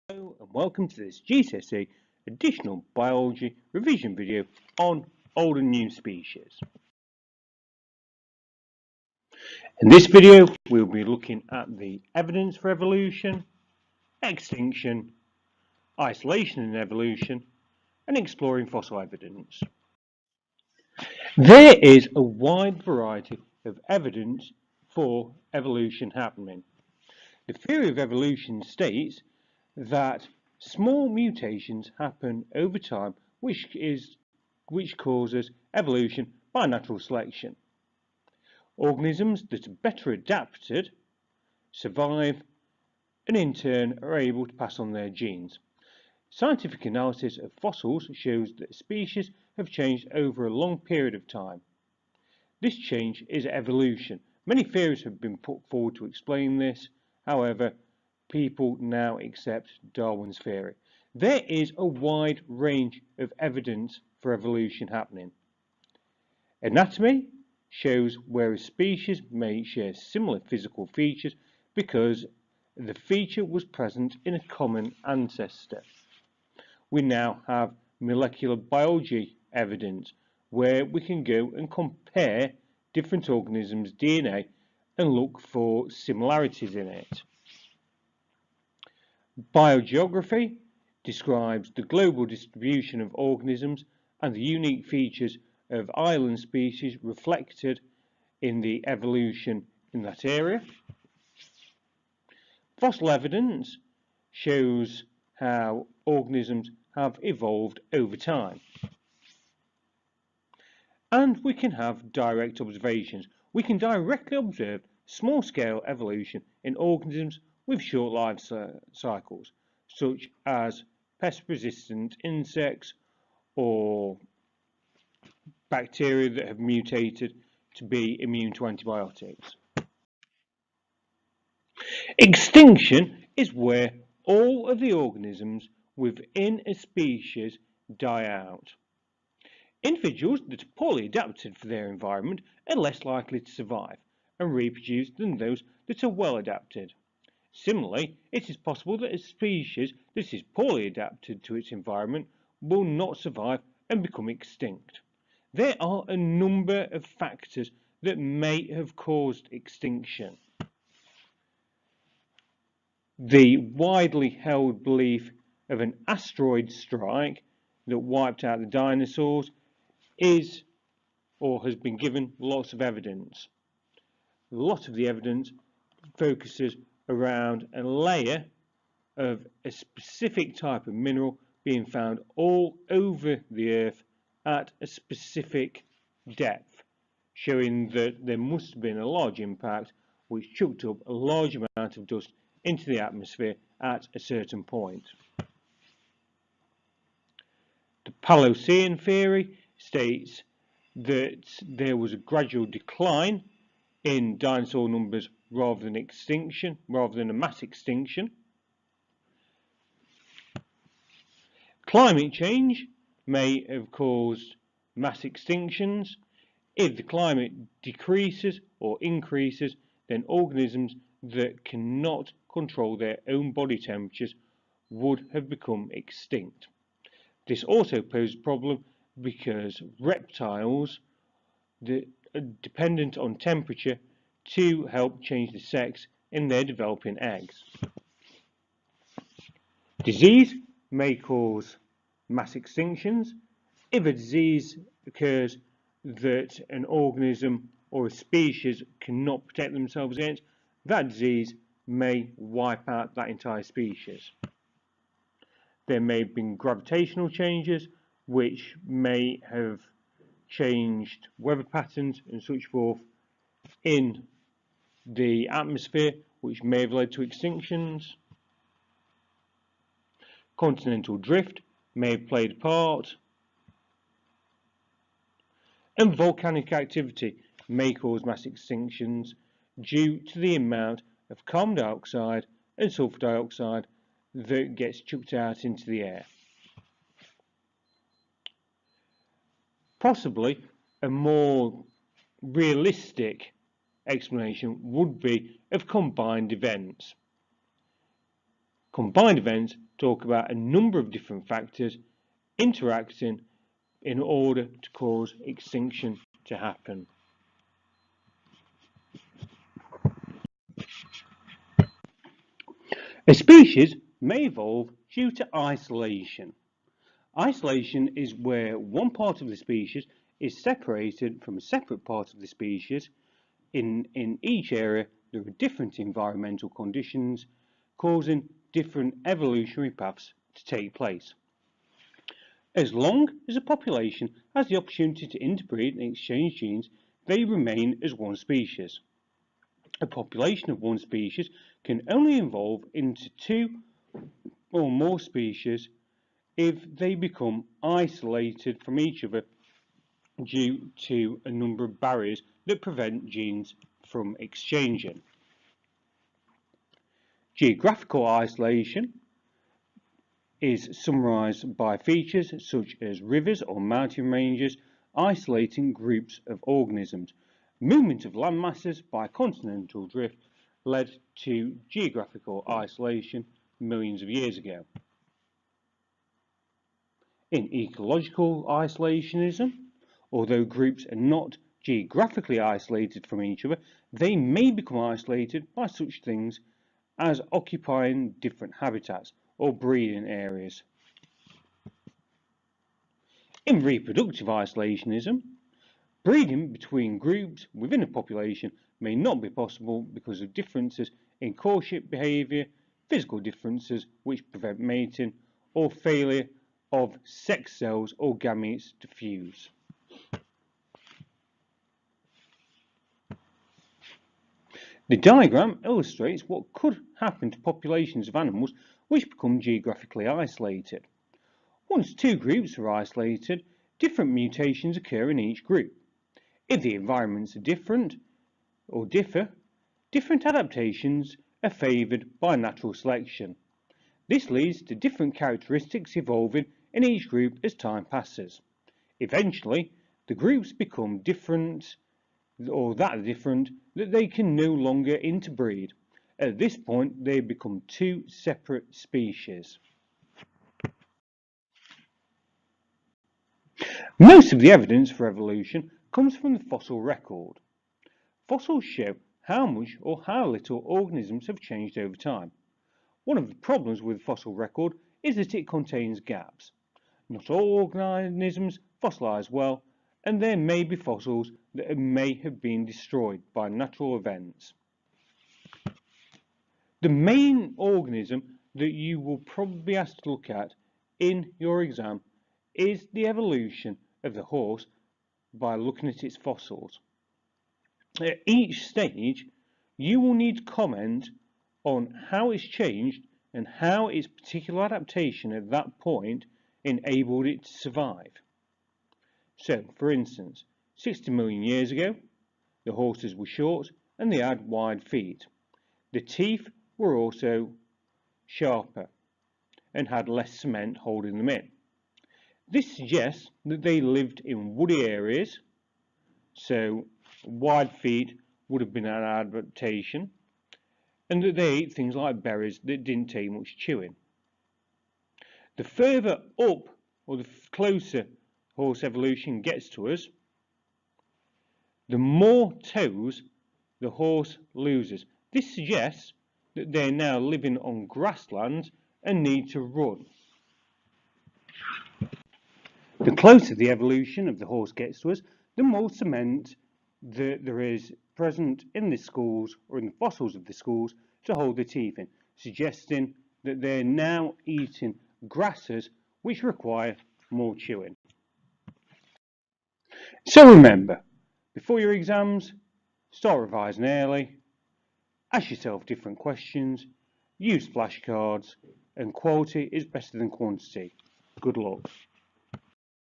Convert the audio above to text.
Hello and welcome to this GCSE additional biology revision video on old and new species. In this video we'll be looking at the evidence for evolution, extinction, isolation and evolution, and exploring fossil evidence. There is a wide variety of evidence for evolution happening. The theory of evolution states that small mutations happen over time which causes evolution by natural selection. Organisms that are better adapted survive and in turn are able to pass on their genes. Scientific analysis of fossils shows that species have changed over a long period of time. This change is evolution. Many theories have been put forward to explain this. However, people now accept Darwin's theory. There is a wide range of evidence for evolution happening. Anatomy shows where a species may share similar physical features because the feature was present in a common ancestor. We now have molecular biology evidence where we can go and compare different organisms' DNA and look for similarities in it. Biogeography describes the global distribution of organisms and the unique features of island species reflected in the evolution in that area. Fossil evidence shows how organisms have evolved over time. And we can have direct observations. We can directly observe small-scale evolution in organisms with short life cycles, such as pest-resistant insects or bacteria that have mutated to be immune to antibiotics. Extinction is where all of the organisms within a species die out. Individuals that are poorly adapted for their environment are less likely to survive and reproduce than those that are well adapted. Similarly, it is possible that a species that is poorly adapted to its environment will not survive and become extinct. There are a number of factors that may have caused extinction. The widely held belief of an asteroid strike that wiped out the dinosaurs is or has been given lots of evidence. A lot of the evidence focuses around a layer of a specific type of mineral being found all over the Earth at a specific depth, showing that there must have been a large impact which chucked up a large amount of dust into the atmosphere at a certain point. The Paleocene theory states that there was a gradual decline in dinosaur numbers rather than a mass extinction. Climate change may have caused mass extinctions. If the climate decreases or increases, then organisms that cannot control their own body temperatures would have become extinct. This also poses a problem because reptiles that are dependent on temperature to help change the sex in their developing eggs. Disease may cause mass extinctions. If a disease occurs that an organism or a species cannot protect themselves against, that disease may wipe out that entire species. There may have been gravitational changes which may have changed weather patterns and such forth in the atmosphere, which may have led to extinctions. Continental drift may have played a part, and volcanic activity may cause mass extinctions due to the amount of carbon dioxide and sulfur dioxide that gets chucked out into the air. Possibly a more realistic explanation would be of combined events. Combined events talk about a number of different factors interacting in order to cause extinction to happen. A species may evolve due to isolation. Isolation is where one part of the species is separated from a separate part of the species. In each area, there are different environmental conditions causing different evolutionary paths to take place. As long as a population has the opportunity to interbreed and exchange genes, they remain as one species. A population of one species can only evolve into two or more species if they become isolated from each other due to a number of barriers that prevent genes from exchanging. Geographical isolation is summarised by features such as rivers or mountain ranges isolating groups of organisms. Movement of land masses by continental drift led to geographical isolation millions of years ago. In ecological isolationism, although groups are not geographically isolated from each other, they may become isolated by such things as occupying different habitats or breeding areas. In reproductive isolationism, breeding between groups within a population may not be possible because of differences in courtship behaviour, physical differences which prevent mating, or failure of sex cells or gametes to fuse. The diagram illustrates what could happen to populations of animals which become geographically isolated. Once two groups are isolated, different mutations occur in each group. If the environments are different or differ, different adaptations are favoured by natural selection. This leads to different characteristics evolving in each group as time passes. Eventually, the groups become different that they can no longer interbreed. At this point, they become two separate species. Most of the evidence for evolution comes from the fossil record. Fossils show how much or how little organisms have changed over time. One of the problems with the fossil record is that it contains gaps. Not all organisms fossilise well, and there may be fossils that may have been destroyed by natural events. The main organism that you will probably be asked to look at in your exam is the evolution of the horse by looking at its fossils. At each stage, you will need to comment on how it's changed and how its particular adaptation at that point enabled it to survive. So, for instance, 60 million years ago, the horses were short and they had wide feet. The teeth were also sharper and had less cement holding them in. This suggests that they lived in woody areas, so wide feet would have been an adaptation, and that they ate things like berries that didn't take much chewing. The further up or the closer horse evolution gets to us, the more toes the horse loses. This suggests that they're now living on grasslands and need to run. The closer the evolution of the horse gets to us, the more cement that there is present in the skulls or in the fossils of the skulls to hold the teeth in, suggesting that they're now eating grasses which require more chewing. So remember, before your exams, start revising early, ask yourself different questions, use flashcards, and quality is better than quantity. Good luck.